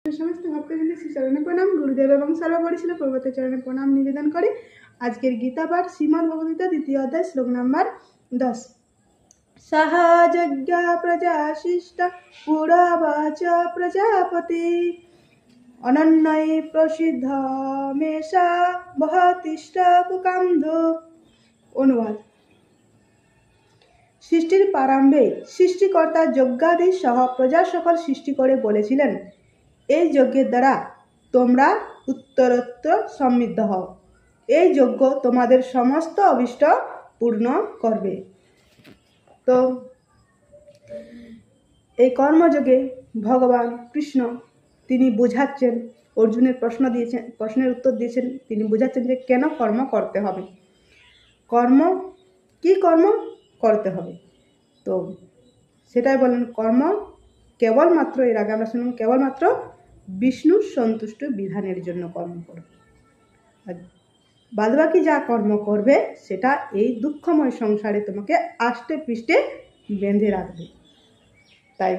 সমস্ত ভক্তবৃন্দ শ্রী চরণে প্রণাম। গুরুদেব এবং সর্বপরিশীল পূর্বতে চরণে প্রণাম নিবেদন করে আজকের গীতা পাঠ শ্রীমদ্ ভগবদ্গীতা দ্বিতীয় অধ্যায় শ্লোক নাম্বার 10। সাহাযজ্ঞা প্রজা শিষ্টা পুরাবাচ প্রজাপতি অনন্যই প্রসিদ্ধ মেষা বহতিষ্ঠা কুকান্ধ। অনুবাদ। সৃষ্টির প্রারম্ভে সৃষ্টিকর্তা যজ্ঞাদি সহ প্রজা সকল সৃষ্টি করে বলেছিলেন, এই যজ্ঞের দ্বারা তোমরা উত্তরোত্তর সমৃদ্ধ হও। এই যজ্ঞ তোমাদের সমস্ত অভীষ্ট পূর্ণ করবে। তো এই কর্মযোগে ভগবান কৃষ্ণ তিনি বোঝাচ্ছেন, অর্জুনের প্রশ্নের উত্তর দিয়েছেন, তিনি বোঝাচ্ছেন যে কেন কর্ম করতে হবে, কি কর্ম করতে হবে। তো সেটাই বলেন, কর্ম কেবলমাত্র, এর আগে আমরা শুনলাম, কেবলমাত্র বিষ্ণুর সন্তুষ্ট বিধানের জন্য কর্ম করবে। আর বাদবাকি যা কর্ম করবে সেটা এই দুঃখময় সংসারে তোমাকে আষ্টে পৃষ্ঠে বেঁধে রাখবে। তাই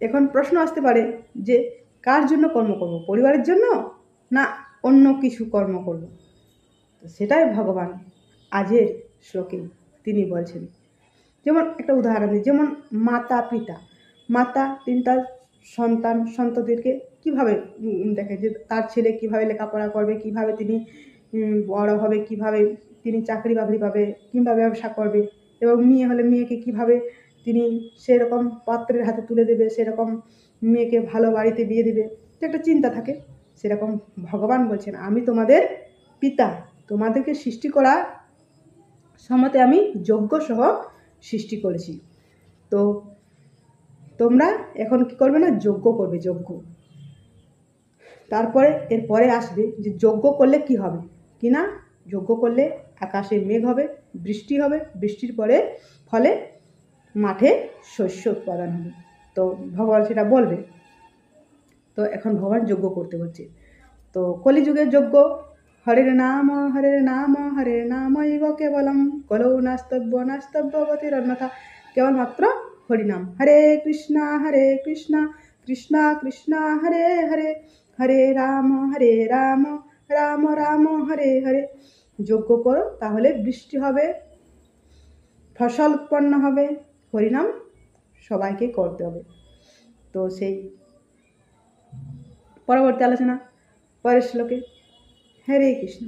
এখন প্রশ্ন আসতে পারে যে কার জন্য কর্ম করব, পরিবারের জন্য না অন্য কিছু কর্ম করব। তো সেটাই ভগবান আজের শ্লোকে তিনি বলছেন। যেমন একটা উদাহরণ দিই, যেমন মাতা তিনি তার সন্তানদেরকে কিভাবে দেখে যে তার ছেলে কিভাবে লেখাপড়া করবে, কিভাবে তিনি বড় হবে, কিভাবে তিনি চাকরি বাকরি পাবে কিংবা ব্যবসা করবে, এবং মেয়ে হলে মেয়েকে কিভাবে তিনি সেরকম পাত্রের হাতে তুলে দেবে, সেরকম মেয়েকে ভালো বাড়িতে বিয়ে দেবে, একটা চিন্তা থাকে। সেরকম ভগবান বলছেন, আমি তোমাদের পিতা, তোমাদেরকে সৃষ্টি করা সময়তে আমি যজ্ঞ সহ সৃষ্টি করেছি। তো তোমরা এখন কি করবে না, যজ্ঞ করবে। তারপরে এরপরে আসবে যে যজ্ঞ করলে কি হবে কিনা, যজ্ঞ করলে আকাশে মেঘ হবে, বৃষ্টি হবে, বৃষ্টির ফলে মাঠে শস্য উৎপাদন হবে। তো ভগবান সেটা বলবে। তো এখন ভগবান যজ্ঞ করতে বলছে। তো কলিযুগের যজ্ঞ, হরের নাম হরে নামৈব কেবলম কলৌ নাস্তব্য গতির অন্যথা। কেবলমাত্র হরিনাম, হরে কৃষ্ণ কৃষ্ণ কৃষ্ণ হরে হরে, হরে রাম রাম রাম হরে হরে। যজ্ঞ করো, তাহলে বৃষ্টি হবে, ফসল উৎপন্ন হবে। হরিনাম সবাইকে করতে হবে। তো সেই পরবর্তী আলোচনা পরের শ্লোকে। হরে কৃষ্ণ।